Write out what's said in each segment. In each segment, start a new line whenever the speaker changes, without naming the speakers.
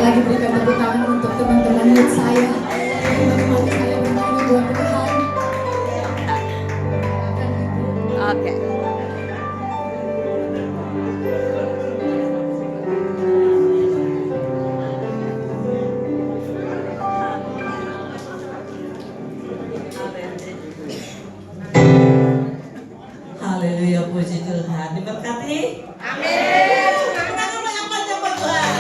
lagi berikan tepuk tangan untuk teman-teman youth saya. Bagaimana saya bermain buat Tuhan.
Oke.
Haleluya, puji Tuhan. Diberkati.
Amin.
Tangan yang panjang buat Tuhan.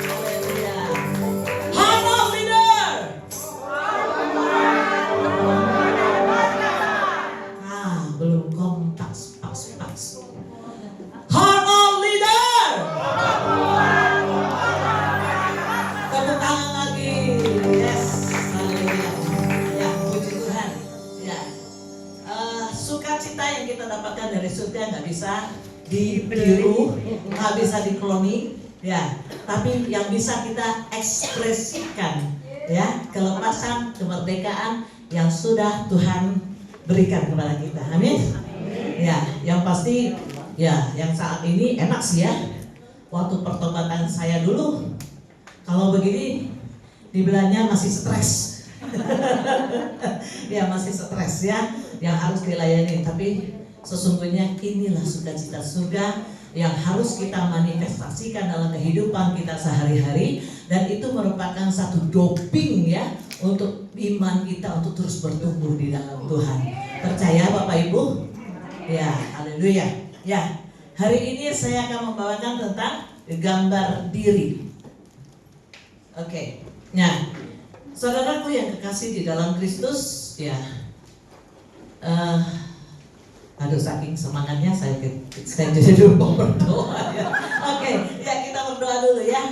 Haleluya. Heart of leader. Belum kompak, pas. Heart of leader. Tepuk tangan lagi. Yes. Haleluya. Ya, puji Tuhan. Ya. Sukacita yang kita dapatkan dari surga nggak bisa ditiru, nggak bisa dikloni, ya. Tapi yang bisa kita ekspresikan, ya, kelepasan, kemerdekaan yang sudah Tuhan berikan kepada kita. Amin. Ya, yang pasti, ya, yang saat ini enak sih ya. Waktu pertobatan saya dulu, kalau begini, dibilangnya masih stres. Ya, masih stres ya, yang harus dilayani. Tapi sesungguhnya inilah sukacita surga yang harus kita manifestasikan dalam kehidupan kita sehari-hari, dan itu merupakan satu doping ya untuk iman kita untuk terus bertumbuh di dalam Tuhan. Percaya Bapak Ibu? Ya, haleluya. Ya, hari ini saya akan membawakan tentang gambar diri. Oke. Nah, saudaraku yang kekasih di dalam Kristus, ya, aduh saking semangatnya saya jadi lupa berdoa ya. Oke, ya kita berdoa dulu ya.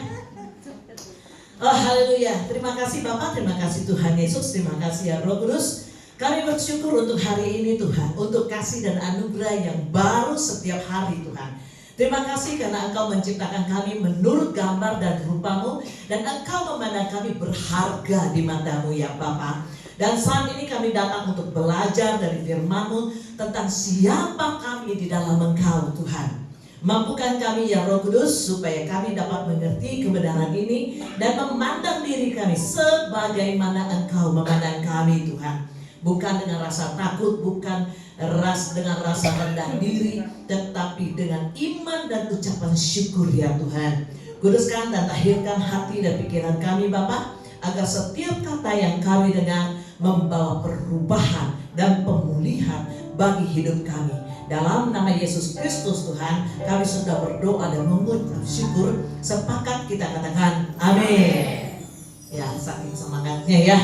Oh haleluya, terima kasih Bapak, terima kasih Tuhan Yesus, terima kasih ya Roh Kudus. Kami bersyukur untuk hari ini Tuhan, untuk kasih dan anugerah yang baru setiap hari Tuhan. Terima kasih karena Engkau menciptakan kami menurut gambar dan rupa-Mu, dan Engkau memandang kami berharga di mata-Mu ya Bapa. Dan saat ini kami datang untuk belajar dari firman-Mu tentang siapa kami di dalam Engkau Tuhan. Mampukan kami ya Roh Kudus supaya kami dapat mengerti kebenaran ini dan memandang diri kami sebagaimana Engkau memandang kami Tuhan. Bukan dengan rasa takut, bukan dengan rasa rendah diri, tetapi dengan iman dan ucapan syukur ya Tuhan. Kuduskan dan tahirkan hati dan pikiran kami Bapa, agar setiap kata yang kami dengar membawa perubahan dan pemulihan bagi hidup kami. Dalam nama Yesus Kristus Tuhan, kami sudah berdoa dan mengucap syukur. Sepakat kita katakan amin. Ya, saking semangatnya ya,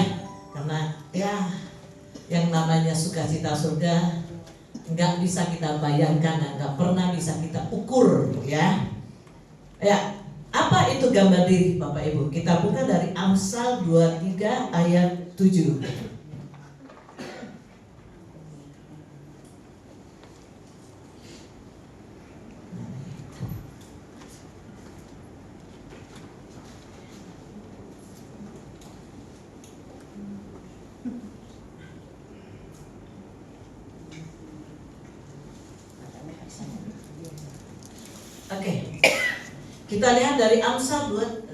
karena ya yang namanya sukacita surga nggak bisa kita bayangkan, nggak pernah bisa kita ukur ya. Ya, apa itu gambar diri Bapak Ibu? Kita buka dari Amsal 23 ayat 7. Oke, kita lihat dari Amsal 2.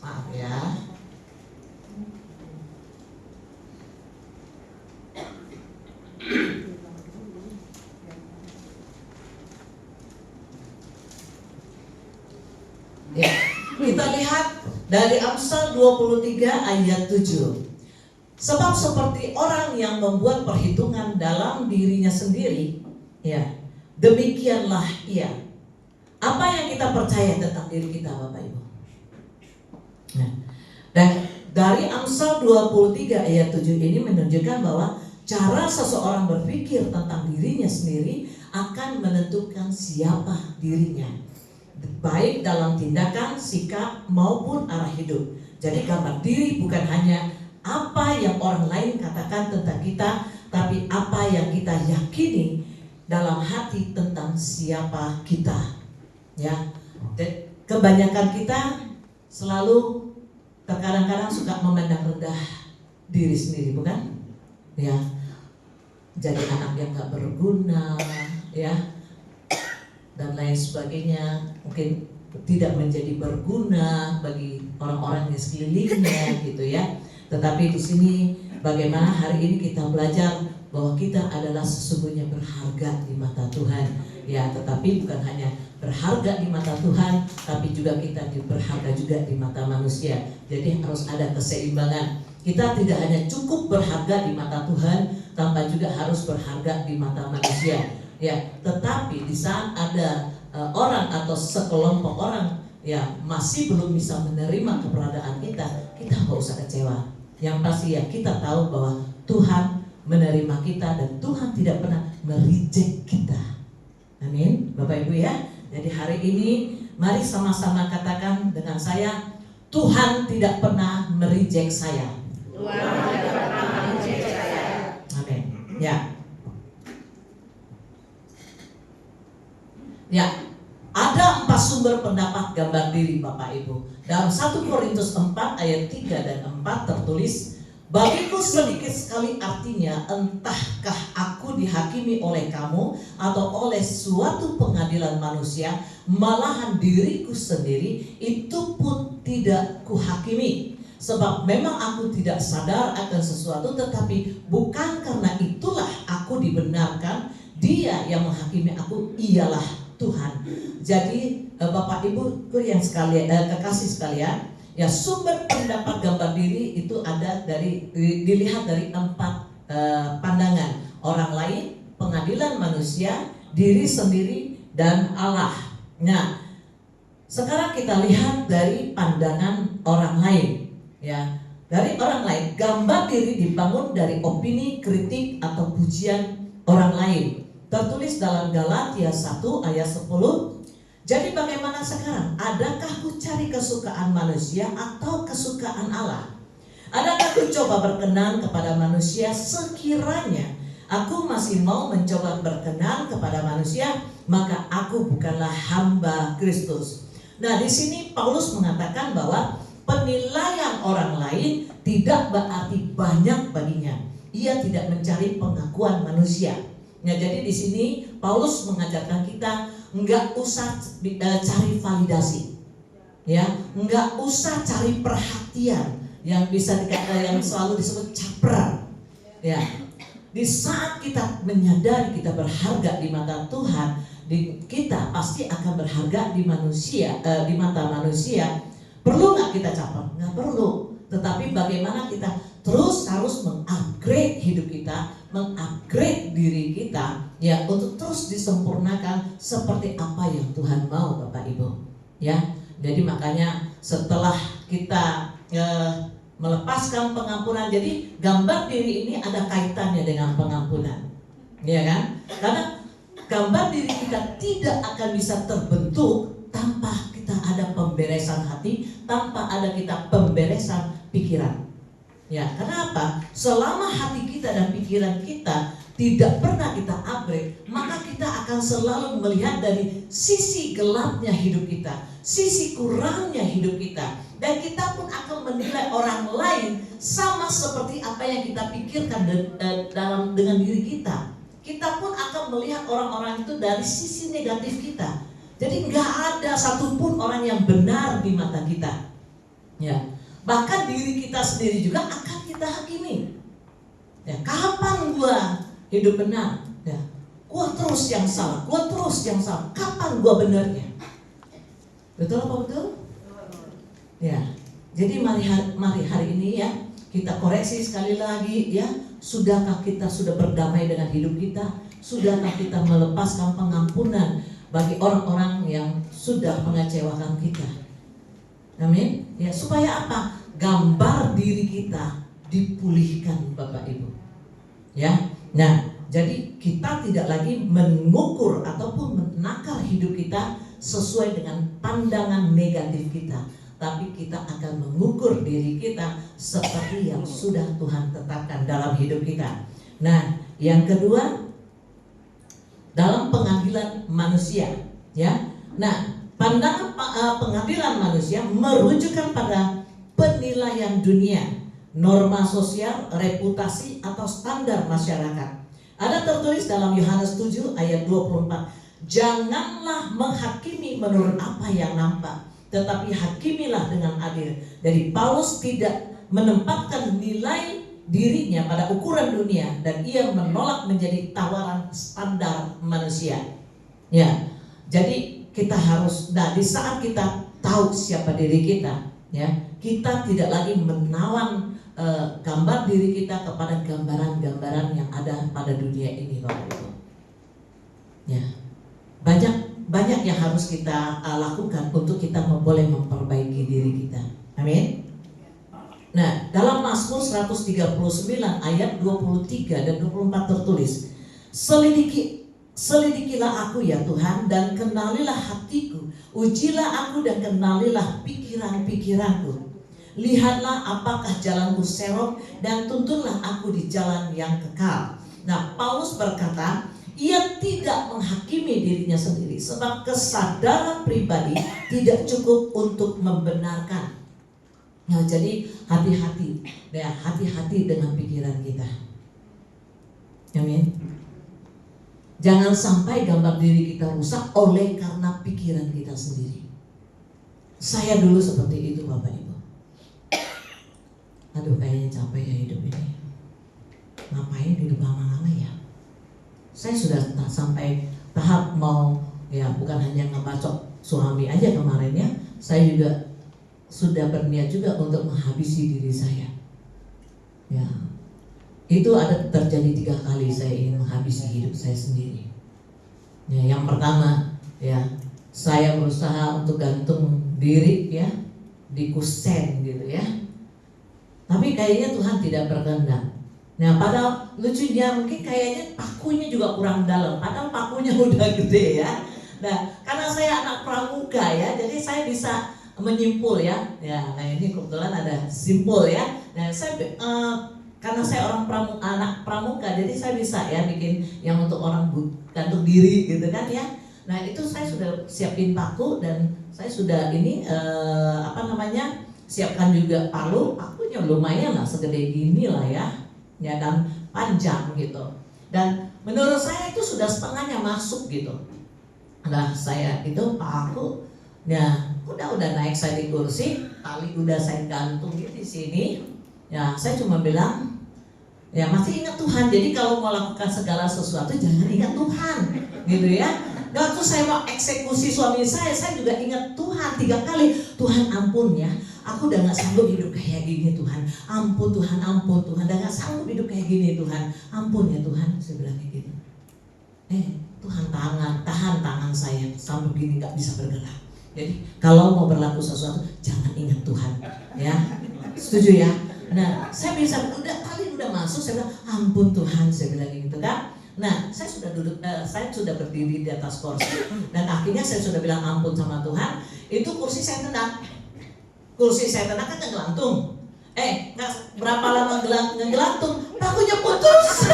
Maaf ya. Ya, kita lihat dari Amsal 23 ayat 7. Sebab seperti orang yang membuat perhitungan dalam dirinya sendiri, ya, demikianlah ia. Apa yang kita percaya tentang diri kita Bapak Ibu? Nah, dan dari Amsal 23 ayat 7 ini menunjukkan bahwa cara seseorang berpikir tentang dirinya sendiri akan menentukan siapa dirinya, baik dalam tindakan, sikap maupun arah hidup. Jadi gambar diri bukan hanya apa yang orang lain katakan tentang kita, tapi apa yang kita yakini dalam hati tentang siapa kita. Ya, kebanyakan kita selalu terkadang-kadang suka memandang rendah diri sendiri, bukan? Ya, jadi anak yang gak berguna, ya, dan lain sebagainya. Mungkin tidak menjadi berguna bagi orang-orang di sekelilingnya gitu ya. Tetapi di sini bagaimana hari ini kita belajar bahwa kita adalah sesungguhnya berharga di mata Tuhan ya, tetapi bukan hanya berharga di mata Tuhan, tapi juga kita berharga juga di mata manusia. Jadi harus ada keseimbangan. Kita tidak hanya cukup berharga di mata Tuhan, tanpa juga harus berharga di mata manusia ya. Tetapi di saat ada orang atau sekelompok orang yang masih belum bisa menerima keberadaan kita nggak usah kecewa. Yang pasti ya kita tahu bahwa Tuhan menerima kita dan Tuhan tidak pernah mereject kita. Amin, Bapak Ibu ya. Jadi hari ini mari sama-sama katakan dengan saya, Tuhan tidak pernah mereject saya.
Tuhan tidak pernah mereject saya.
Amin. Ya. Ya, ada 4 sumber pendapat gambar diri Bapak Ibu. Dalam 1 Korintus 4 ayat 3 dan 4 tertulis, bagiku sedikit sekali artinya, entahkah aku dihakimi oleh kamu atau oleh suatu pengadilan manusia, malahan diriku sendiri itu pun tidak kuhakimi. Sebab memang aku tidak sadar akan sesuatu, tetapi bukan karena itulah aku dibenarkan. Dia yang menghakimi aku ialah Tuhan. Jadi Bapak Ibu yang sekalian, kekasih sekalian, ya sumber pendapat gambar diri itu ada dilihat dari 4 pandangan: orang lain, pengadilan manusia, diri sendiri, dan Allah. Nah, sekarang kita lihat dari pandangan orang lain. Ya, dari orang lain, gambar diri dibangun dari opini, kritik, atau pujian orang lain. Tertulis dalam Galatia 1 ayat 10. Jadi bagaimana sekarang? Adakah ku cari kesukaan manusia atau kesukaan Allah? Adakah ku coba berkenan kepada manusia? Sekiranya aku masih mau mencoba berkenan kepada manusia, maka aku bukanlah hamba Kristus. Nah, di sini Paulus mengatakan bahwa penilaian orang lain tidak berarti banyak baginya. Ia tidak mencari pengakuan manusia. Nah, jadi di sini Paulus mengajarkan kita nggak usah cari validasi, ya, nggak usah cari perhatian yang bisa yang selalu disebut caper, ya. Di saat kita menyadari kita berharga di mata Tuhan, kita pasti akan berharga di manusia, di mata manusia. Perlu nggak kita caper? Nggak perlu. Tetapi bagaimana kita terus harus mengupgrade hidup kita, mengupgrade diri kita, ya, untuk terus disempurnakan seperti apa yang Tuhan mau, Bapak Ibu. Ya, jadi makanya setelah kita melepaskan pengampunan, jadi gambar diri ini ada kaitannya dengan pengampunan, ya kan? Karena gambar diri kita tidak akan bisa terbentuk tanpa kita ada pemberesan hati, tanpa ada kita pemberesan pikiran. Ya, kenapa? Selama hati kita dan pikiran kita tidak pernah kita upgrade, maka kita akan selalu melihat dari sisi gelapnya hidup kita, sisi kurangnya hidup kita, dan kita pun akan menilai orang lain sama seperti apa yang kita pikirkan dengan diri kita. Kita pun akan melihat orang-orang itu dari sisi negatif kita. Jadi nggak ada satupun orang yang benar di mata kita. Ya. Bahkan diri kita sendiri juga akan kita hakimi. Ya, kapan gua hidup benar? Ya, gua terus yang salah, gua terus yang salah. Kapan gua benarnya? Betul apa betul? Ya. Jadi mari hari ini ya kita koreksi sekali lagi ya. Sudahkah kita sudah berdamai dengan hidup kita? Sudahkah kita melepaskan pengampunan bagi orang-orang yang sudah mengecewakan kita? Amin. Ya, supaya apa? Gambar diri kita dipulihkan, Bapak Ibu. Ya. Nah, jadi kita tidak lagi mengukur ataupun menakar hidup kita sesuai dengan pandangan negatif kita, tapi kita akan mengukur diri kita seperti yang sudah Tuhan tetapkan dalam hidup kita. Nah, yang kedua, dalam pengadilan manusia, ya. Nah, pandangan pengadilan manusia merujukkan pada penilaian dunia, norma sosial, reputasi atau standar masyarakat. Ada tertulis dalam Yohanes 7 ayat 24. Janganlah menghakimi menurut apa yang nampak, tetapi hakimilah dengan adil. Jadi Paulus tidak menempatkan nilai dirinya pada ukuran dunia, dan ia menolak menjadi tawaran standar manusia. Ya, jadi kita harus, nah di saat kita tahu siapa diri kita, ya, kita tidak lagi menawan gambar diri kita kepada gambaran-gambaran yang ada pada dunia ini, Bapak Ibu. Ya, banyak yang harus kita lakukan untuk kita boleh memperbaiki diri kita. Amin. Nah, dalam Mazmur 139 ayat 23 dan 24 tertulis, Selidikilah aku ya Tuhan, dan kenalilah hatiku. Ujilah aku dan kenalilah pikiran-pikiranku. Lihatlah apakah jalanku serong, dan tuntunlah aku di jalan yang kekal. Nah, Paulus berkata, ia tidak menghakimi dirinya sendiri, sebab kesadaran pribadi tidak cukup untuk membenarkan. Nah, jadi hati-hati, ya, hati-hati dengan pikiran kita. Amin. Jangan sampai gambar diri kita rusak oleh karena pikiran kita sendiri. Saya dulu seperti itu, Bapak Ibu. Aduh, kayaknya capek ya hidup ini. Ngapain hidup lama-lama ya? Saya sudah sampai tahap mau, ya bukan hanya ngebacok suami aja kemarin ya, saya juga sudah berniat juga untuk menghabisi diri saya. Ya, itu ada terjadi 3 kali saya ingin menghabisi hidup saya sendiri. Ya, yang pertama, ya saya berusaha untuk gantung diri ya di kusen gitu ya. Tapi kayaknya Tuhan tidak berkehendak. Nah, padahal lucunya mungkin kayaknya pakunya juga kurang dalam. Padahal pakunya udah gede ya. Nah, karena saya anak pramuka ya, jadi saya bisa menyimpul ya. Ya, nah ini kebetulan ada simpul ya. Nah, saya karena saya anak pramuka, jadi saya bisa ya bikin yang untuk orang gantung diri gitu kan ya. Nah, itu saya sudah siapin paku, dan saya sudah ini siapkan juga pakunya lumayan lah, segede gini lah ya, dan panjang gitu. Dan menurut saya itu sudah setengahnya masuk gitu. Nah, saya itu paku, ya udah naik saya di kursi, tali udah saya gantung di sini. Ya, saya cuma bilang, ya masih ingat Tuhan. Jadi kalau mau lakukan segala sesuatu jangan ingat Tuhan, gitu ya. Waktu saya mau eksekusi suami saya juga ingat Tuhan 3 kali. Tuhan ampun ya, aku udah gak sanggup hidup kayak gini Tuhan. Ampun Tuhan, udah gak sanggup hidup kayak gini Tuhan. Ampun ya Tuhan, saya bilang kayak gitu. Tuhan tahan tangan saya sampai begini gak bisa bergerak. Jadi kalau mau berlaku sesuatu jangan ingat Tuhan, ya. Setuju ya? Nah, saya bisa tali udah masuk, saya bilang ampun Tuhan, saya bilang gitu kan. Nah, saya sudah saya sudah berdiri di atas kursi, dan akhirnya saya sudah bilang ampun sama Tuhan. Itu kursi saya tendang kan ngegelantung. Nggak berapa lama ngegelantung, pakunya putus.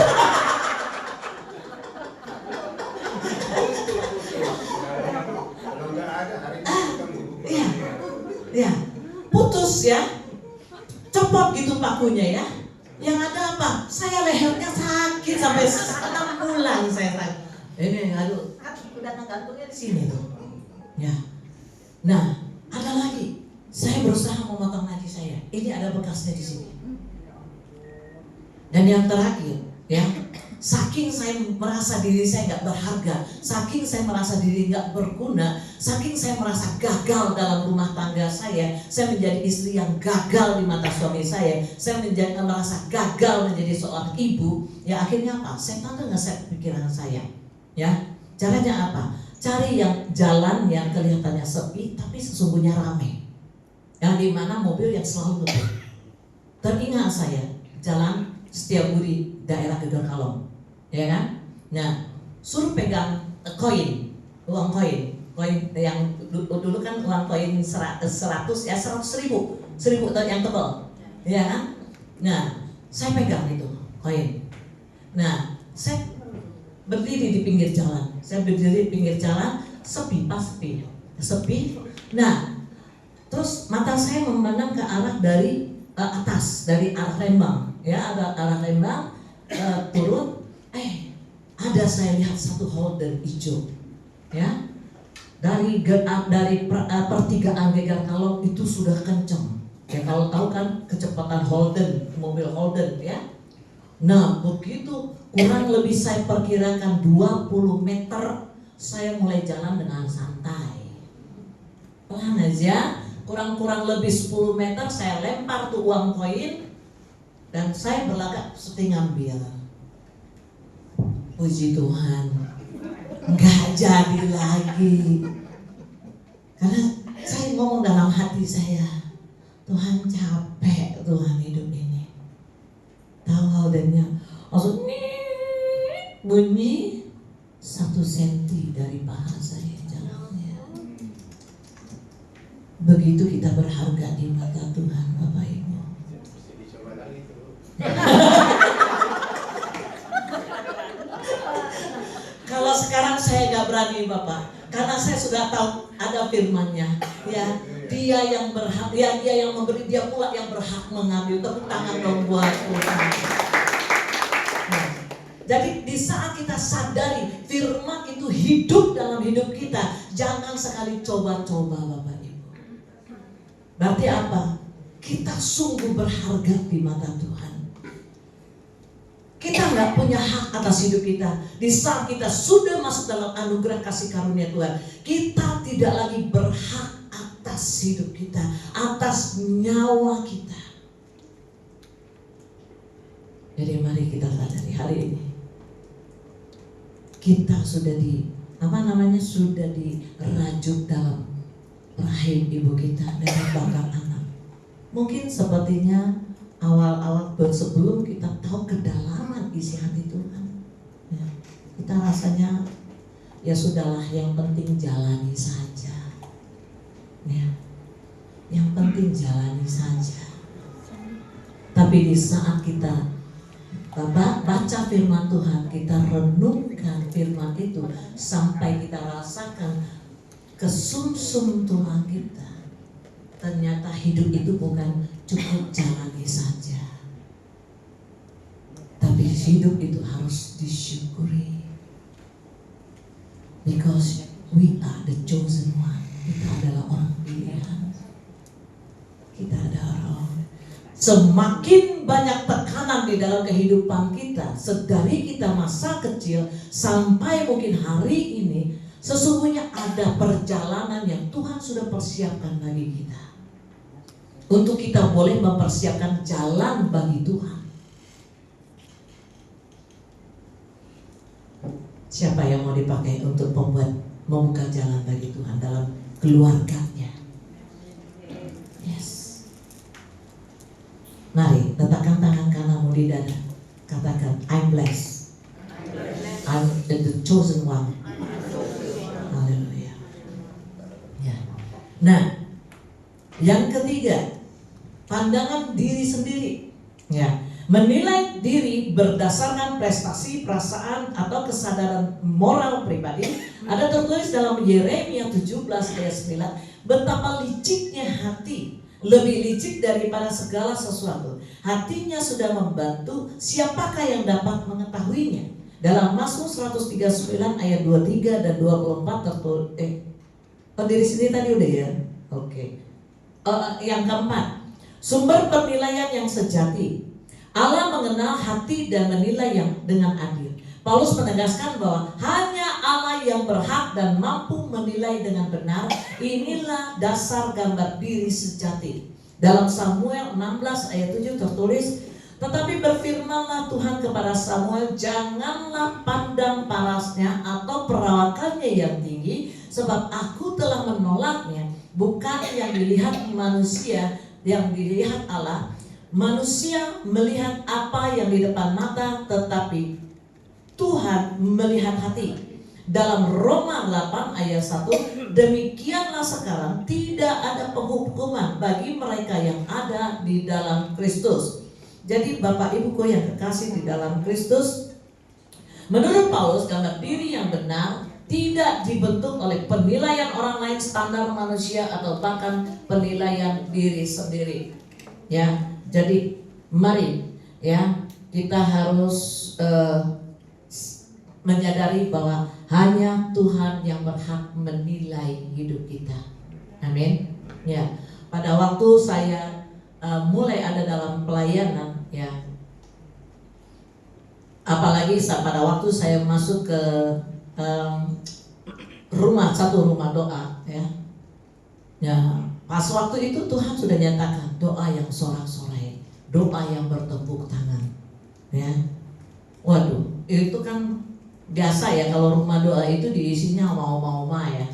Iya, putus ya, copot gitu pakunya ya. Yang ada apa? Saya lehernya sakit sampai 6 bulan saya sakit. Ini aduh, kan udah ngegantungnya di sini tuh. Ya. Nah, ada lagi. Saya berusaha memotong nadi saya. Ini ada bekasnya di sini. Dan yang terakhir, ya, saking saya merasa diri saya nggak berharga, saking saya merasa diri nggak berguna, saking saya merasa gagal dalam rumah tangga saya menjadi istri yang gagal di mata suami saya merasa gagal menjadi seorang ibu. Ya akhirnya apa? Setan tuh ngeset pikiran saya. Ya, caranya apa? Cari jalan yang kelihatannya sepi tapi sesungguhnya ramai. Yang dimana mobil yang selalu penuh. Teringat saya jalan Setiabudi daerah Gegerkalong, ya kan? Nah, suruh pegang uang koin yang dulu kan uang koin 100 ya 100.000 yang tebal, ya kan? Nah, saya pegang itu koin. Nah, saya berdiri di pinggir jalan. Sepi. Nah, terus mata saya memandang ke arah dari atas, dari arah Lembang. Ya, arah Lembang turun. Ada saya lihat satu holder hijau. ya. Dari pertigaan Gegar Kalong itu sudah kenceng. Ya kalau tahu kan kecepatan Holden, mobil Holden ya. Nah begitu kurang lebih saya perkirakan 20 meter saya mulai jalan dengan santai. Pelan aja, kurang lebih 10 meter saya lempar tuh uang koin dan saya berlagak seperti ngambil. Puji Tuhan, nggak jadi lagi. Karena saya ngomong dalam hati saya, Tuhan capek Tuhan hidup ini. Tahu Holdennya langsung bunyi 1 senti dari paha saya jalannya. Begitu kita berharga di mata Tuhan, Bapak Ibu. Kalau sekarang saya nggak berani Bapak, karena saya sudah tahu ada firman-Nya. Ya, Dia yang berhak, ya Dia yang memberi, Dia pula yang berhak mengambil. Tepuk tangan dong buat Tuhan. Nah, jadi di saat kita sadari firman itu hidup dalam hidup kita, jangan sekali coba-coba Bapak Ibu. Berarti apa? Kita sungguh berharga di mata Tuhan. Kita nggak punya hak atas hidup kita. Di saat kita sudah masuk dalam anugerah kasih karunia Tuhan, kita tidak lagi berhak atas hidup kita, atas nyawa kita. Jadi mari kita sadari hari ini kita sudah sudah dirajuk dalam rahim ibu kita dengan bakal anak. Mungkin sepertinya awal-awal sebelum kita tahu kedalaman isi hati Tuhan, ya, kita rasanya ya sudahlah, yang penting jalani saja, ya, yang penting jalani saja. Tapi di saat kita baca firman Tuhan, kita renungkan firman itu sampai kita rasakan kesumsum tulang kita, ternyata hidup itu bukan cukup jalani saja, tapi hidup itu harus disyukuri. Because we are the chosen one. Kita adalah orang pilihan. Kita adalah orang. Semakin banyak tekanan di dalam kehidupan kita, sedari kita masa kecil sampai mungkin hari ini, sesungguhnya ada perjalanan yang Tuhan sudah persiapkan bagi kita, untuk kita boleh mempersiapkan jalan bagi Tuhan. Siapa yang mau dipakai untuk membuka jalan bagi Tuhan dalam keluarganya? Yes. Mari letakkan tangan kananmu di dada. Katakan, I'm blessed. I'm the chosen one. Haleluya. Ya. Nah, yang ketiga, pandangan diri sendiri. Ya, menilai diri berdasarkan prestasi, perasaan atau kesadaran moral pribadi. Ada tertulis dalam Yeremia 17 ayat 9, betapa liciknya hati, lebih licik daripada segala sesuatu. Hatinya sudah membantu, siapakah yang dapat mengetahuinya? Dalam Mazmur 139 ayat 23 dan 24 tertulis. Diri sendiri tadi udah ya? Oke. Yang keempat, sumber penilaian yang sejati. Allah mengenal hati dan menilai yang dengan adil. Paulus menegaskan bahwa hanya Allah yang berhak dan mampu menilai dengan benar. Inilah dasar gambar diri sejati. Dalam Samuel 16 ayat 7 tertulis, tetapi berfirmanlah Tuhan kepada Samuel, janganlah pandang parasnya atau perawakannya yang tinggi, sebab aku telah menolaknya. Bukan yang dilihat manusia, yang dilihat Allah. Manusia melihat apa yang di depan mata, tetapi Tuhan melihat hati. Dalam Roma 8 ayat 1, demikianlah sekarang tidak ada penghukuman bagi mereka yang ada di dalam Kristus. Jadi Bapak Ibuku yang kekasih di dalam Kristus, menurut Paulus gambar diri yang benar tidak dibentuk oleh penilaian orang lain, standar manusia, atau bahkan penilaian diri sendiri. Ya, jadi mari ya kita harus menyadari bahwa Hanya Tuhan yang berhak menilai hidup kita. Amin. Ya, pada waktu saya mulai ada dalam pelayanan, ya, apalagi pada waktu saya masuk ke satu rumah doa, ya. Ya, pas waktu itu Tuhan sudah nyatakan doa yang sorak-sorai, doa yang bertepuk tangan, ya. Waduh, itu kan biasa ya kalau rumah doa itu diisinya oma-oma ya.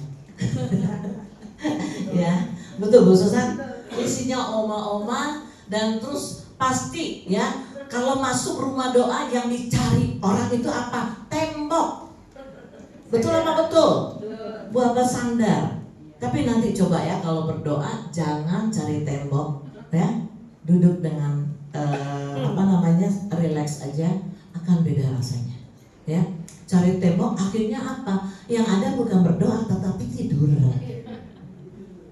Ya, betul Bu Susan. Isinya oma-oma dan terus pasti ya kalau masuk rumah doa yang dicari orang itu apa? Tembok. Betul apa betul? Buah bersandar. Tapi nanti coba ya kalau berdoa jangan cari tembok ya. Duduk dengan relax aja akan beda rasanya. Ya. Cari tembok akhirnya apa? Yang ada bukan berdoa tetapi tidur.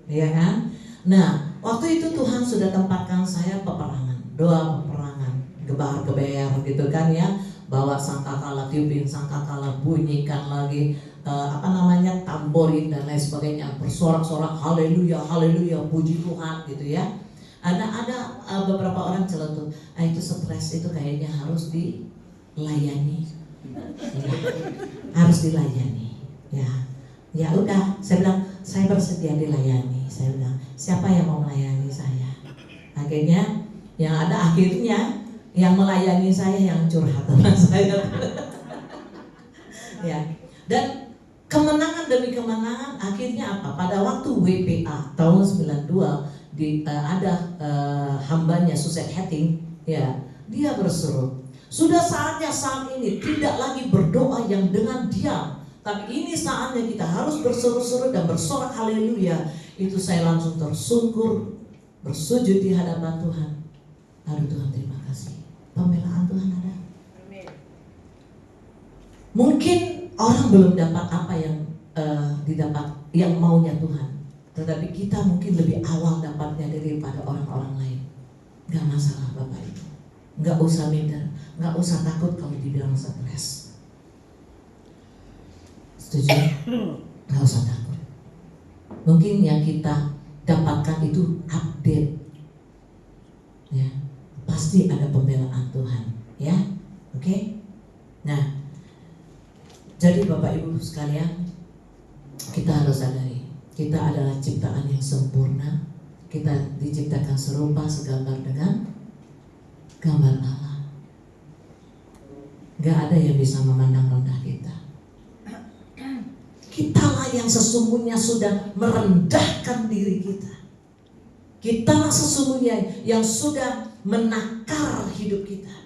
Ya kan? Nah, waktu itu Tuhan sudah tempatkan saya peperangan, doa peperangan, gebar-geber gitu kan ya, bawa sangkakala, tiupin sangkakala, bunyikan lagi tamborin dan lain sebagainya, bersorak-sorak haleluya, haleluya, puji Tuhan gitu ya. Ada beberapa orang celetuk, itu stres itu kayaknya harus dilayani, ya, harus dilayani, ya. Ya udah, saya bilang saya bersedia dilayani. Saya bilang siapa yang mau melayani saya? Akhirnya yang melayani saya yang curhat sama saya. Ya. Dan kemenangan demi kemenangan akhirnya apa? Pada waktu WPA tahun 92 ada hambanya Suset Hetting, ya, dia berseru, sudah saatnya saat ini tidak lagi berdoa yang dengan diam. Tapi ini saatnya kita harus berseru-seru dan bersorak haleluya. Itu saya langsung tersungkur, bersujud di hadapan Tuhan. Aduh Tuhan terima kasih. Pembelaan Tuhan ada. Mungkin orang belum dapat apa yang didapat, yang maunya Tuhan. Tetapi kita mungkin lebih awal dapatnya daripada orang-orang lain. Gak masalah Bapak Ibu. Gak usah minder, gak usah takut kalau dibilang stres. Setuju? Gak usah takut. Mungkin yang kita dapatkan itu update, ya. Pasti ada pembelaan Tuhan, ya. Oke? Nah, jadi Bapak Ibu sekalian, kita harus sadari, kita adalah ciptaan yang sempurna. Kita diciptakan serupa segambar dengan gambar Allah. Gak ada yang bisa memandang rendah kita. Kitalah yang sesungguhnya sudah merendahkan diri kita. Kitalah sesungguhnya yang sudah menakar hidup kita.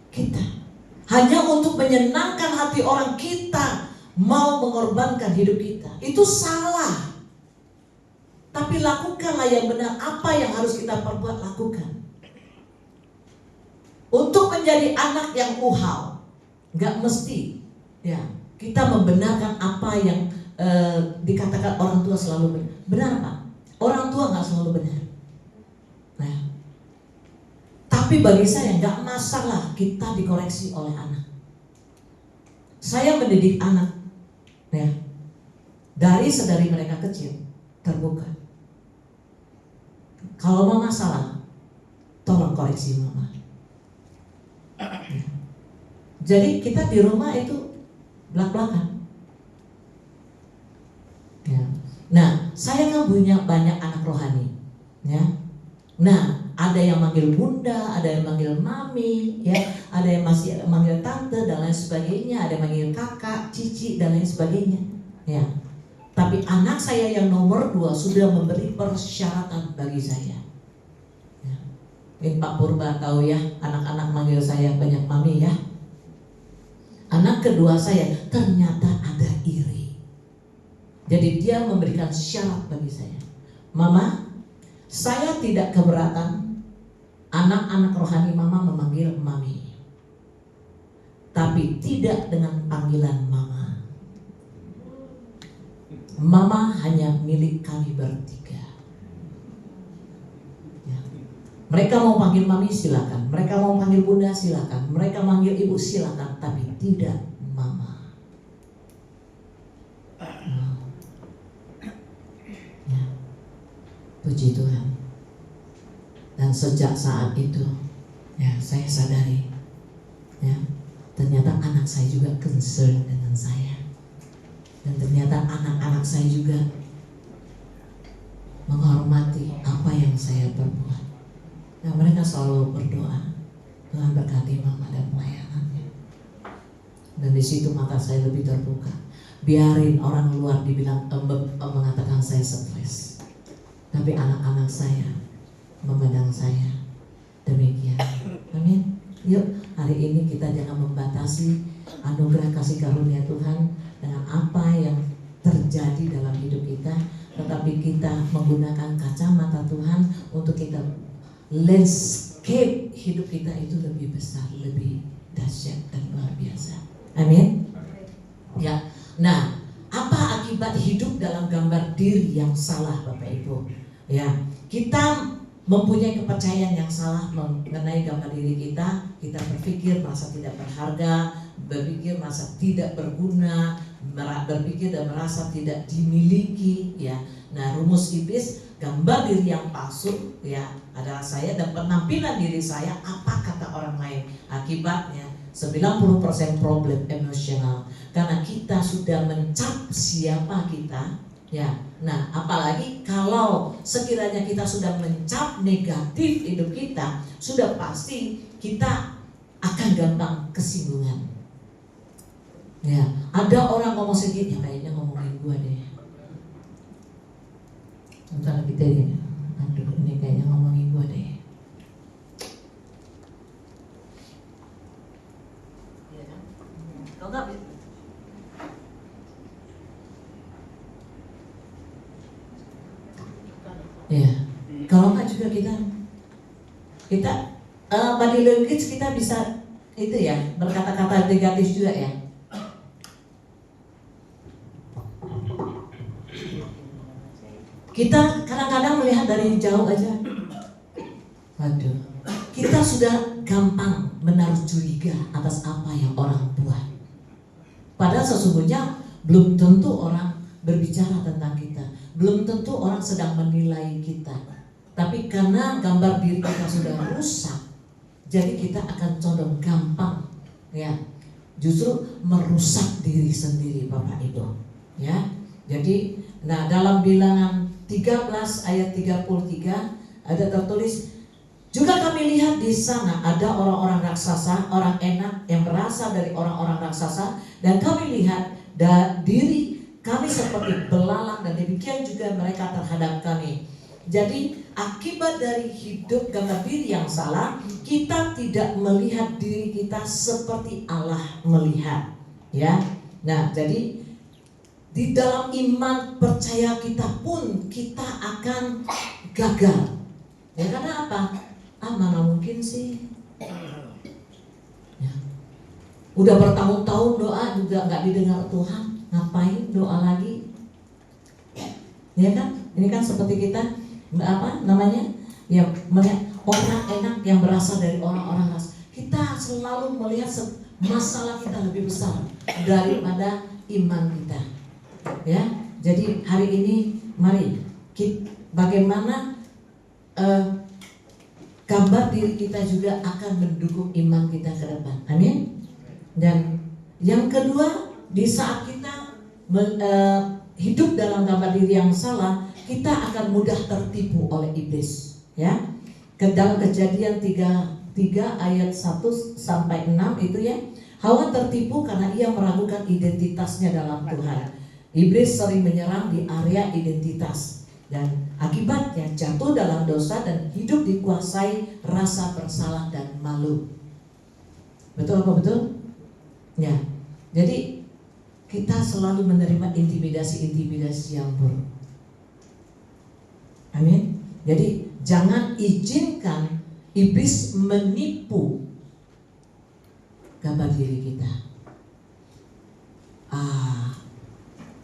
Kita hanya untuk menyenangkan hati orang kita mau mengorbankan hidup kita. Itu salah. Tapi lakukanlah yang benar. Apa yang harus kita perbuat, lakukan. Untuk menjadi anak yang uhal, gak mesti ya kita membenarkan apa yang dikatakan orang tua selalu benar. Benar Pak, orang tua gak selalu benar. Nah, tapi bagi saya gak masalah kita dikoreksi oleh anak. Saya mendidik anak ya, sedari mereka kecil terbuka. Kalau mama salah, tolong koreksi mama. Ya. Jadi kita di rumah itu belak-belakan. Ya. Nah, saya kan punya banyak anak rohani, ya. Nah, ada yang manggil bunda, ada yang manggil mami, ya, ada yang masih manggil tante dan lain sebagainya, ada yang manggil kakak, cici dan lain sebagainya, ya. Tapi anak saya yang nomor 2 sudah memberi persyaratan bagi saya. Ya. Pak Purba tahu ya, anak-anak manggil saya banyak mami ya. Anak kedua saya ternyata ada iri. Jadi dia memberikan syarat bagi saya. Mama, saya tidak keberatan anak-anak rohani mama memanggil mami. Tapi tidak dengan panggilan mama. Mama hanya milik kami bertiga. Ya. Mereka mau panggil mami silakan, mereka mau panggil bunda silakan, mereka manggil ibu silakan, tapi tidak mama. Ya. Puji Tuhan. Dan sejak saat itu, ya saya sadari, ya ternyata anak saya juga concern dengan saya, dan ternyata anak-anak saya juga menghormati apa yang saya perbuat. Nah, mereka selalu berdoa, Tuhan berkati mama dan pelayanannya. Dan di situ mata saya lebih terbuka. Biarin orang luar dibilang mengatakan saya stres, tapi anak-anak saya memandang saya demikian. Amin. Yuk, hari ini kita jangan membatasi anugerah kasih karunia Tuhan dengan apa yang terjadi dalam hidup kita, tetapi kita menggunakan kacamata Tuhan untuk kita landscape hidup kita itu lebih besar, lebih dahsyat dan luar biasa. Amin. Ya. Nah, apa akibat hidup dalam gambar diri yang salah, Bapak Ibu? Ya, kita mempunyai kepercayaan yang salah mengenai gambar diri kita. Kita berpikir merasa tidak berharga, berpikir merasa tidak berguna, berpikir dan merasa tidak dimiliki. Ya, nah rumus iblis, gambar diri yang palsu, ya adalah saya dan penampilan diri saya apa kata orang lain. Akibatnya 90% problem emosional karena kita sudah mencap siapa kita. Ya, nah apalagi kalau sekiranya kita sudah mencap negatif hidup kita, sudah pasti kita akan gampang kesinggungan. Ya, ada orang ngomong sedikit, ya kayaknya ngomongin gua deh. Entar kita ini, aduh ini kayaknya ngomongin gua deh. Iya kan? Kalau nggak ya, kalau nggak juga kita body language kita bisa itu ya berkata-kata negatif juga ya. Kita kadang-kadang melihat dari jauh aja, waduh, kita sudah gampang menaruh curiga atas apa yang orang buat. Padahal sesungguhnya belum tentu orang berbicara tentang kita, belum tentu orang sedang menilai kita. Tapi karena gambar diri kita sudah rusak, jadi kita akan condong gampang, ya, justru merusak diri sendiri, Bapak Ibu. Ya, jadi, nah dalam Bilangan 13 ayat 33 ada tertulis, juga kami lihat di sana ada orang-orang raksasa, orang enak yang berasal dari orang-orang raksasa, dan kami lihat diri kami seperti belalang, dan demikian juga mereka terhadap kami. Jadi akibat dari hidup gambar diri yang salah, kita tidak melihat diri kita seperti Allah melihat, ya. Nah, jadi di dalam iman percaya kita pun kita akan gagal. Ya karena apa? Mana mungkin sih? Ya. Udah bertahun-tahun doa juga nggak didengar Tuhan. Ngapain doa lagi? Ya kan? Ini kan seperti kita apa namanya? Ya melihat orang enak yang berasal dari orang-orang ras. Kita selalu melihat masalah kita lebih besar daripada iman kita. Ya, jadi hari ini mari bagaimana gambar diri kita juga akan mendukung iman kita ke depan. Amin. Dan yang kedua, di saat kita hidup dalam gambar diri yang salah, kita akan mudah tertipu oleh iblis. Ya, dalam Kejadian 3 ayat 1 sampai 6 itu ya, Hawa tertipu karena ia meragukan identitasnya dalam Tuhan. Iblis sering menyerang di area identitas, dan akibatnya jatuh dalam dosa dan hidup dikuasai rasa bersalah dan malu. Betul apa betul? Ya, jadi kita selalu menerima intimidasi-intimidasi yang buruk. Amin. Jadi jangan izinkan iblis menipu gambar diri kita.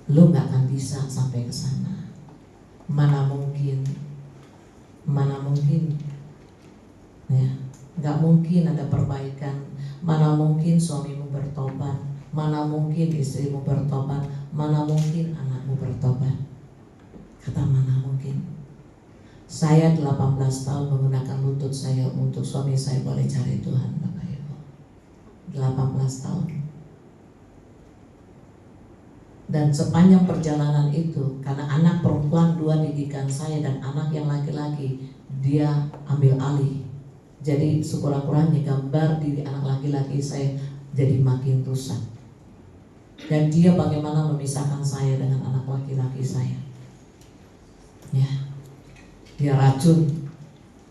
Lu gak akan bisa sampai ke sana. Mana mungkin mungkin ada perbaikan, mana mungkin suamimu bertobat, mana mungkin istrimu bertobat, mana mungkin anakmu bertobat. Kata mana mungkin. Saya 18 tahun menggunakan lutut saya untuk suami saya boleh cari Tuhan, Bapak Ibu. 18 tahun. Dan sepanjang perjalanan itu, karena anak perempuan 2 didikan saya dan anak yang laki-laki, dia ambil alih. Jadi sekurang-kurangnya gambar diri anak laki-laki saya jadi makin rusak. Dan dia bagaimana memisahkan saya dengan anak laki-laki saya. Ya, dia racun.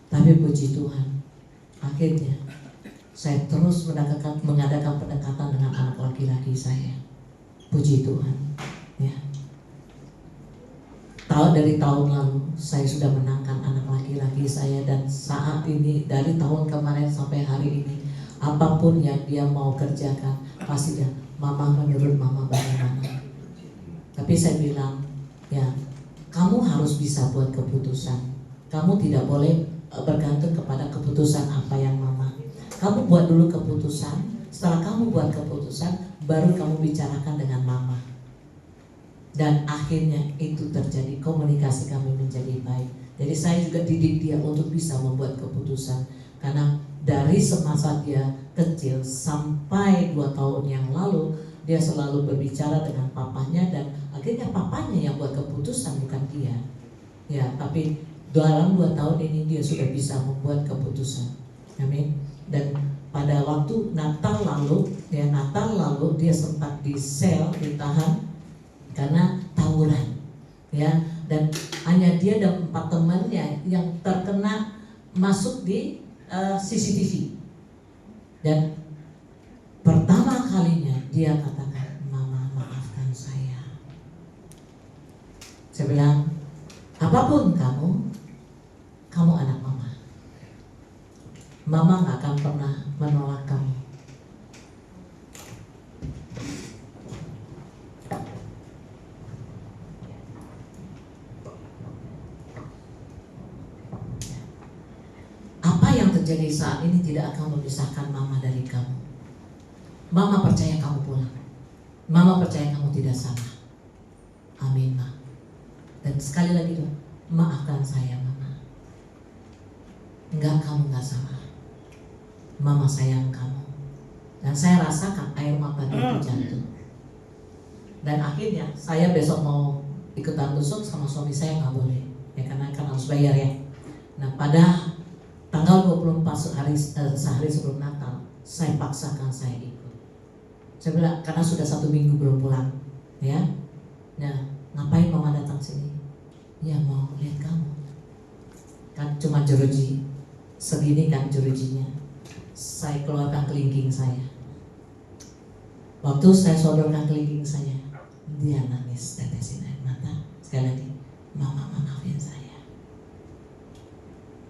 Tapi puji Tuhan, akhirnya saya terus mengadakan pendekatan dengan anak laki-laki saya. Puji Tuhan, ya. Dari tahun lalu saya sudah menangkan anak laki-laki saya, dan saat ini dari tahun kemarin sampai hari ini, apapun yang dia mau kerjakan pasti dia, mama menurut mama bagaimana. Tapi saya bilang, ya, kamu harus bisa buat keputusan. Kamu tidak boleh bergantung kepada keputusan apa yang mama. Kamu buat dulu keputusan. Setelah kamu buat keputusan, baru kamu bicarakan dengan mama. Dan akhirnya itu terjadi, komunikasi kami menjadi baik. Jadi saya juga didik dia untuk bisa membuat keputusan. Karena dari semasa dia kecil sampai 2 tahun yang lalu, dia selalu berbicara dengan papanya, dan akhirnya papanya yang buat keputusan, bukan dia. Ya, tapi dalam 2 tahun ini dia sudah bisa membuat keputusan. Amin. Dan pada waktu Natal lalu dia sempat di sel, ditahan karena tawuran, ya. Dan hanya dia dan 4 temannya yang terkena masuk di CCTV. Dan pertama kalinya dia katakan, mama maafkan saya. Saya bilang, apapun kamu anak mama. Mama gak akan pernah menolak kamu. Apa yang terjadi saat ini tidak akan memisahkan mama dari kamu. Mama percaya kamu pulang. Mama percaya kamu tidak salah. Amin, Ma. Dan sekali lagi, maafkan saya, mama. Enggak, kamu enggak salah. Mama sayang kamu. Dan saya rasakan air mata itu jatuh. Dan akhirnya saya besok mau ikutan tusuk sama suami saya, nggak boleh, ya, karena kan harus bayar, ya. Nah, pada tanggal 24 sehari sebelum Natal, saya paksakan saya ikut. Saya bilang, karena sudah 1 minggu belum pulang, ya. Nah, ngapain mama datang sini? Ya, mau lihat kamu. Kan cuma jeruji segini kan jerujinya. Saya keluarkan kelingking saya. Waktu saya sodorkan kelingking saya, dia nangis, tetesin air mata. Sekali lagi, mama maafin saya.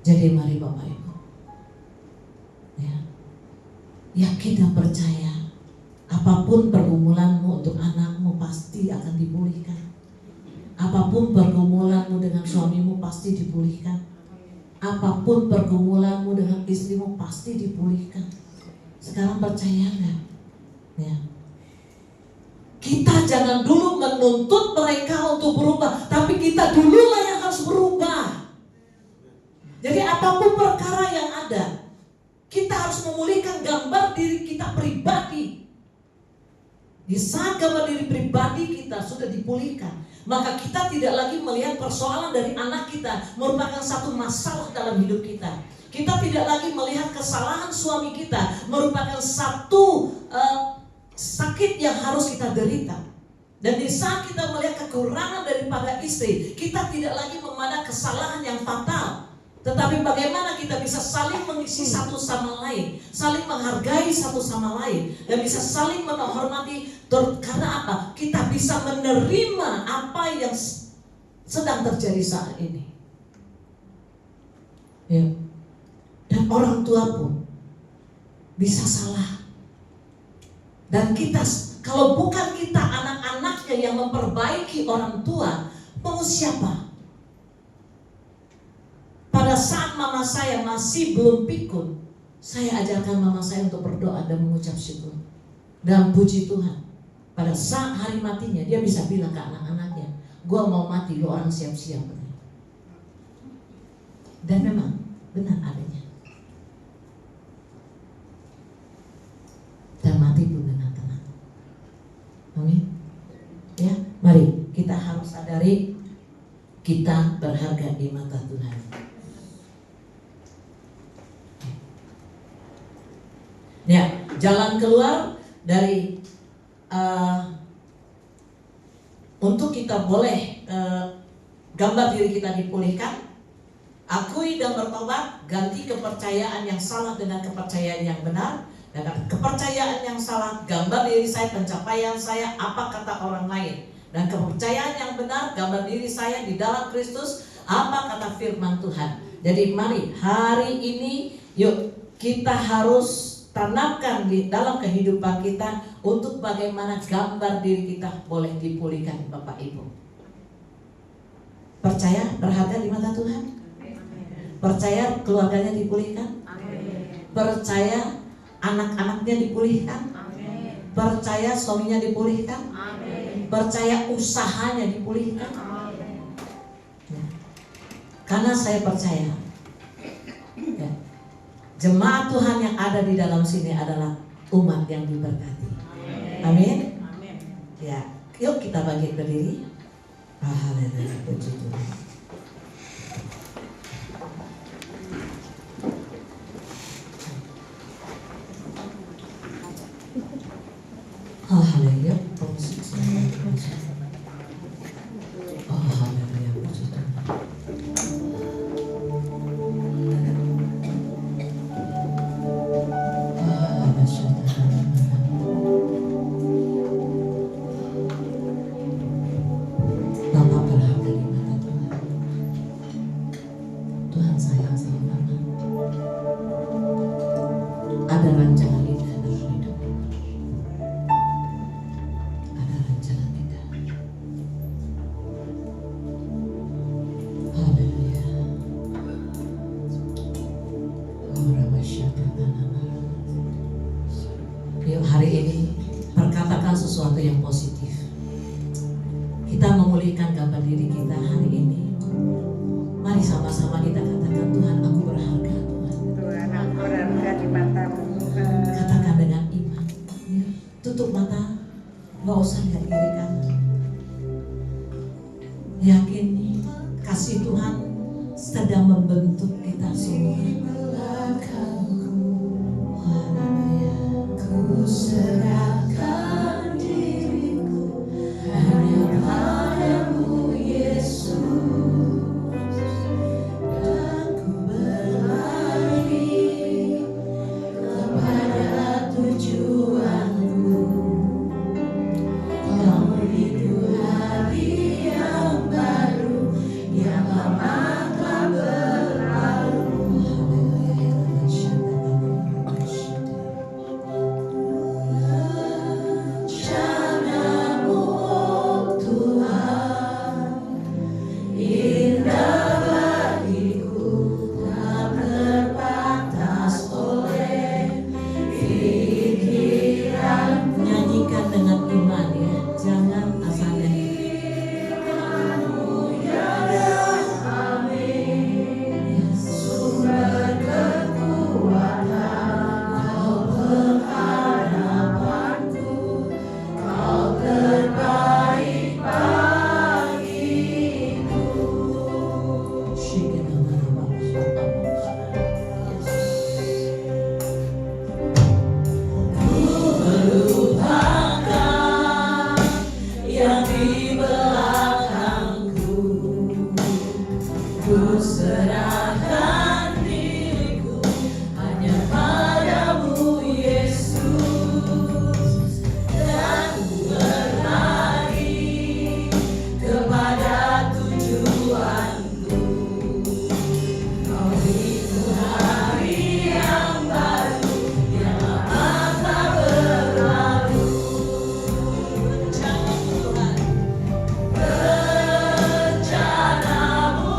Jadi mari Bapak Ibu, ya, yakin dan percaya, apapun pergumulanmu untuk anakmu pasti akan dipulihkan. Apapun pergumulanmu dengan suamimu pasti dipulihkan. Apapun pergumulanmu dengan istrimu pasti dipulihkan. Sekarang percaya nggak? Ya. Kita jangan dulu menuntut mereka untuk berubah, tapi kita dululah yang harus berubah. Jadi apapun perkara yang ada, kita harus memulihkan gambar diri kita pribadi. Di saat gambar diri pribadi kita sudah dipulihkan, maka kita tidak lagi melihat persoalan dari anak kita merupakan satu masalah dalam hidup kita. Kita tidak lagi melihat kesalahan suami kita merupakan satu sakit yang harus kita derita. Dan di saat kita melihat kekurangan daripada istri, kita tidak lagi memandang kesalahan yang fatal, tetapi bagaimana kita bisa saling mengisi satu sama lain, saling menghargai satu sama lain, dan bisa saling menghormati. Karena apa? Kita bisa menerima apa yang sedang terjadi saat ini, ya. Dan orang tua pun bisa salah. Dan kita, kalau bukan kita anak-anaknya yang memperbaiki orang tua, mau siapa? Pada saat mama saya masih belum pikun, Saya ajarkan mama saya untuk berdoa dan mengucap syukur dan puji Tuhan. Pada saat hari matinya dia bisa bilang ke anak-anaknya, gua mau mati, lu orang siap-siap. Dan memang benar adanya. Dan mati pun dengan tenang. Amin. Ya, mari kita harus sadari kita berharga di mata Tuhan. Ya, jalan keluar dari untuk kita boleh gambar diri kita dipulihkan, akui dan bertobat, ganti kepercayaan yang salah dengan kepercayaan yang benar. Dan kepercayaan yang salah, gambar diri saya, pencapaian saya, apa kata orang lain. Dan kepercayaan yang benar, gambar diri saya di dalam Kristus, apa kata firman Tuhan. Jadi mari hari ini yuk kita harus tanamkan di dalam kehidupan kita untuk bagaimana gambar diri kita boleh dipulihkan, Bapak Ibu. Percaya berharga di mata Tuhan? Percaya keluarganya dipulihkan? Percaya anak-anaknya dipulihkan? Percaya suaminya dipulihkan? Percaya usahanya dipulihkan? Ya. Karena saya percaya ya, jemaat Tuhan yang ada di dalam sini adalah umat yang diberkati. Amin. Ya, yuk kita bangkit berdiri. Haleluya, puji Tuhan. Haleluya, puji Tuhan. Oh, haleluya, puji Tuhan. Bapak berharga di mata Tuhan. Tuhan sayang sama Mama. Ada rencana indah dalam hidup. Ada rencana indah. Haleluya. Yuk hari ini perkatakan sesuatu yang positif. Kita memulihkan gambar diri kita hari ini. Mari sama-sama kita katakan, Tuhan aku berharga, Tuhan.
Tuhan aku berharga di matamu.
Katakan dengan iman. Ya. Tutup mata, gak usah lihat kiri kanan. Yakini kasih Tuhan sedang membentuk kita semua. Haleluya. Ku serahkan diriku hanya padamu Yesus, dan ku berlari kepada tujuanku. Kau beriku hari yang baru, yang lama telah berlalu. Rencanamu, Tuhan, indah bagiku, tak terbatas oleh pikiran. Nyanyikan dengan iman ya, jangan asalnya. Sumber kekuatan, kau pengharapanku, kau terbaik bagiku. Ku melupakan yang di belakangku, ku serahkan diriku hanya padamu Yesus, dan ku berlari kepada tujuanku. Kau beriku hari yang baru, yang lama telah berlalu. Rencanamu Tuhan, rencanamu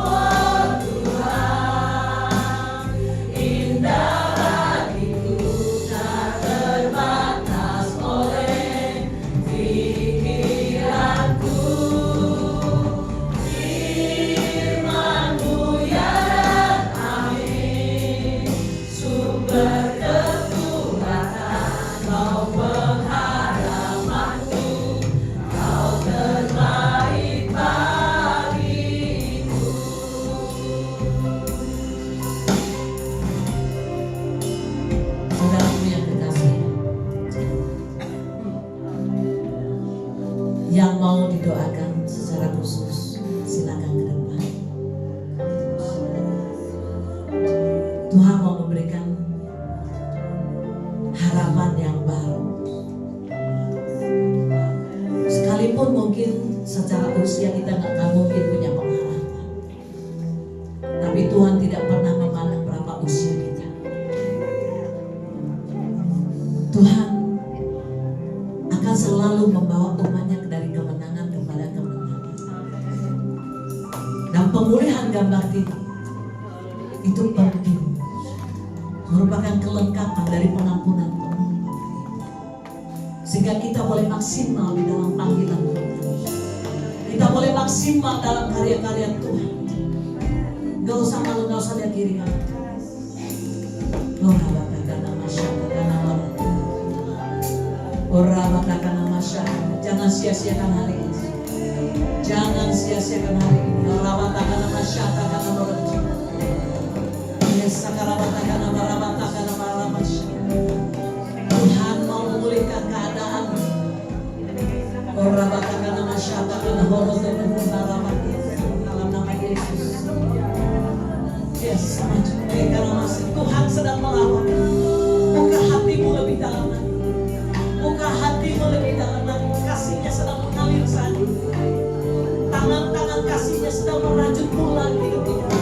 Tuhan. Tuhan mau memberikan harapan yang baru. Sekalipun mungkin secara usia kita nggak akan mungkin punya pengharapan, tapi Tuhan tidak pernah memandang berapa usia kita. Tuhan akan selalu membawa umatnya dari kemenangan kepada kemenangan. Dan pemulihan gambar ini itu penting, merupakan kelengkapan dari pengampunan Tuhan, sehingga kita boleh maksimal di dalam panggilan Tuhan. Kita boleh maksimal dalam karya-karya Tuhan. Gak usah malu, gak usah lihat kiri kanan. Jangan sia-siakan hari ini. Jangan sia-siakan hari ini. Tuhan mau memulihkan keadaan. Dalam nama Yesus. Yes, karena masih Tuhan sedang melawat. Buka hatimu lebih dalam lagi. Buka hatimu lebih dalam lagi. Kasihnya sedang mengalir saja. Tangan-tangan kasihnya sedang merajut pulang hidup kita.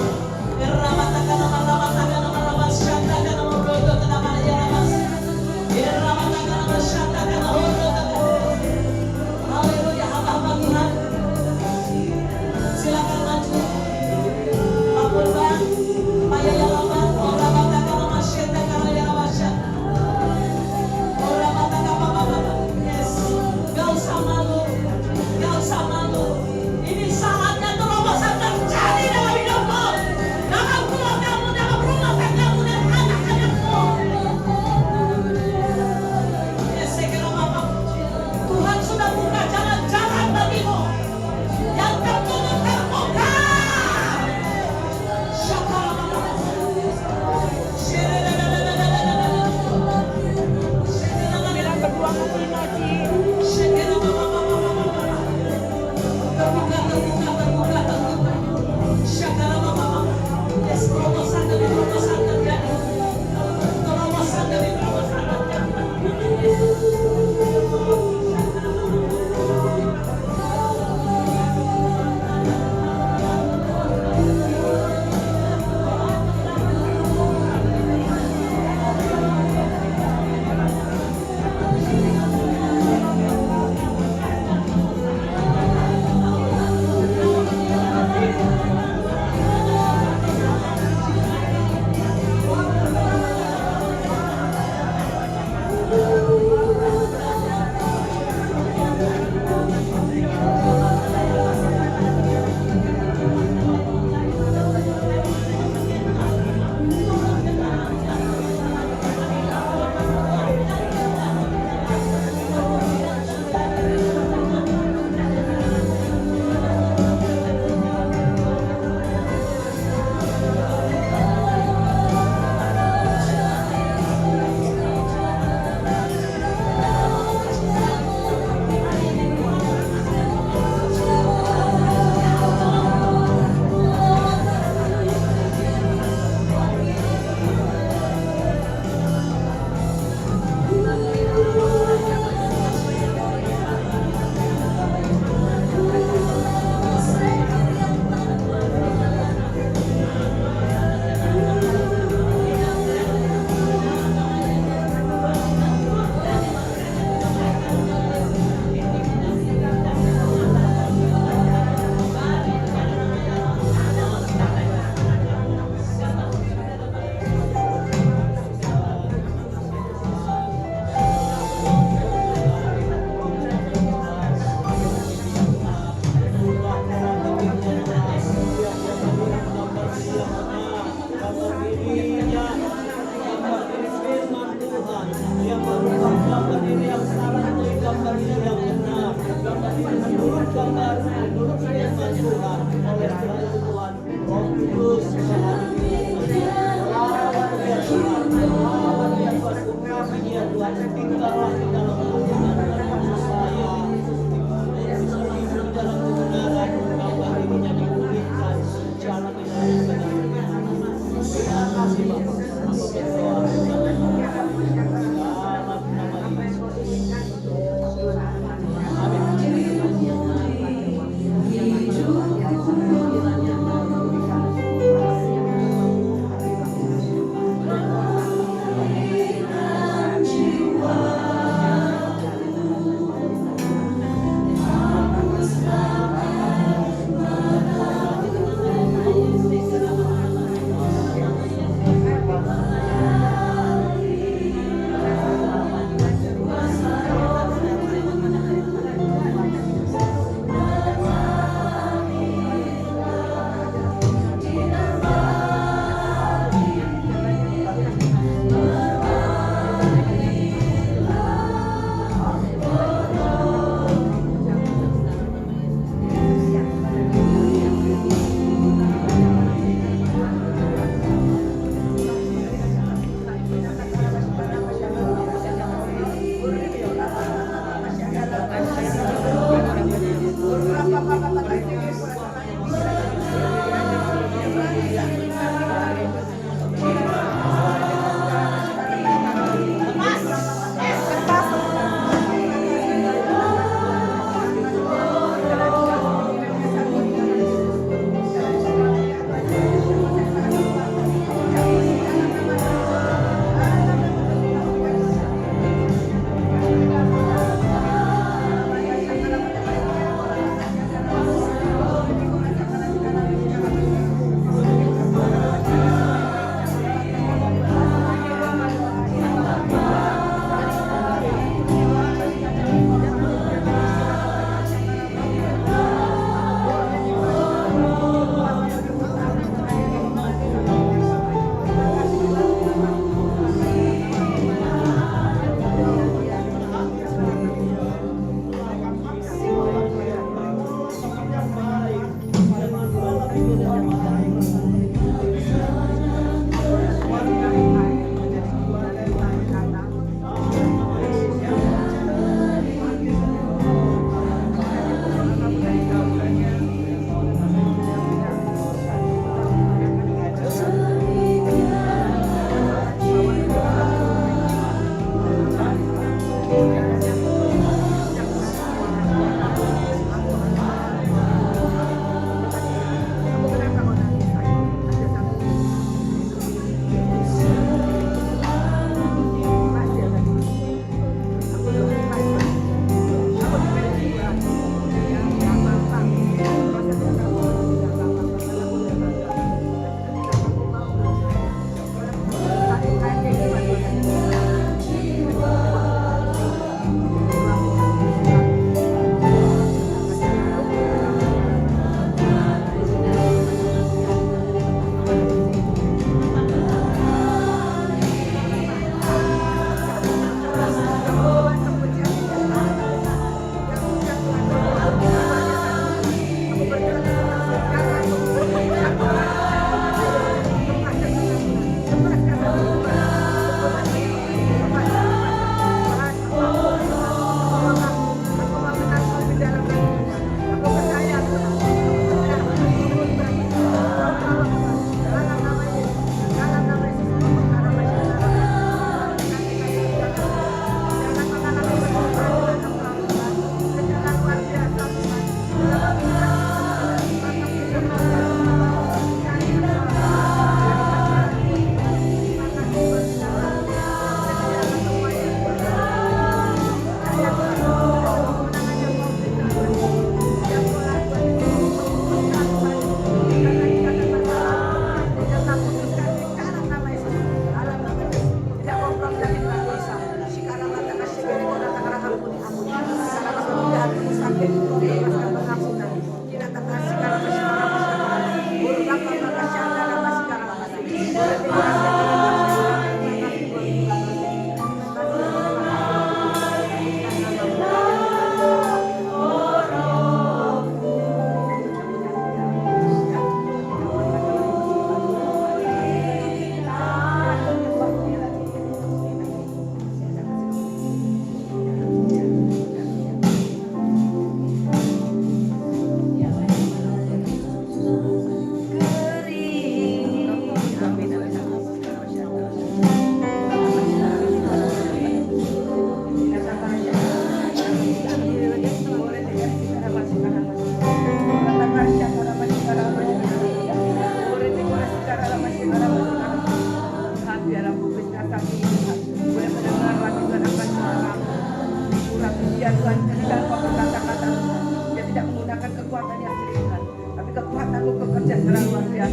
Haleluya, hamba-hamba Tuhan. Silakan maju. Ampun Bang. Paya yang lama. Orang matakan masyarakat karena yang masyarakat. Orang matakan apa-apa. Yes. Gak usah malu. Gak usah malu. Ini saatnya terobosan terjadi dalam hidup.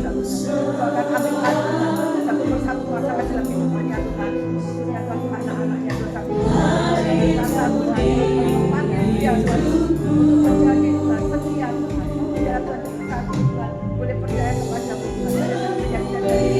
Tuhan ambil hati Tuhan, satu persatu kuasa dalam hidup mereka Tuhan, khususnya Tuhan anak-anaknya dosa Tuhan, dia Tuhan untuk menjadi Tuhan setia Tuhan, biar Tuhan satu Tuhan boleh percaya kepada Tuhan, dan keyakinan dari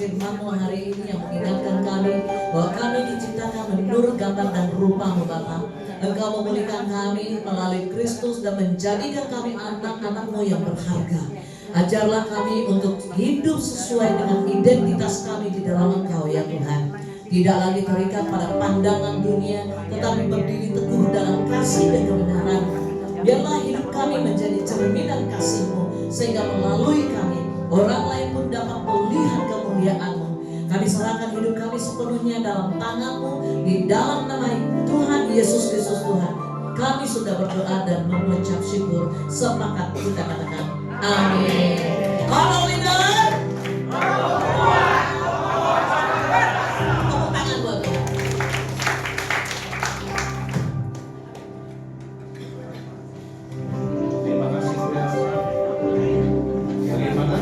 firman-Mu hari ini yang mengingatkan kami bahwa kami diciptakan menurut gambar dan rupa-Mu Bapa. Engkau memulihkan kami melalui Kristus dan menjadikan kami anak-anak-Mu yang berharga. Ajarlah kami untuk hidup sesuai dengan identitas kami di dalam Engkau ya Tuhan. Tidak lagi terikat pada pandangan dunia, tetapi berdiri teguh dalam kasih dan kebenaran. Biarlah hidup kami menjadi cerminan kasih-Mu, sehingga melalui kami orang lain pun dapat melihat kemuliaan-Mu. Kami serahkan hidup kami sepenuhnya dalam tangan-Mu, di dalam nama Tuhan Yesus Kristus Tuhan. Kami sudah berdoa dan mengucap syukur. Sepakat kita katakan amin. Haleluya. Tepuk tangan buat Tuhan.
Terima kasih. Bagaimana?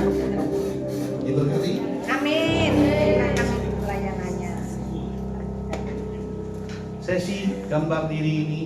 Diberkati.
amin. Terima kasih pelayanannya.
Sesi gambar diri ini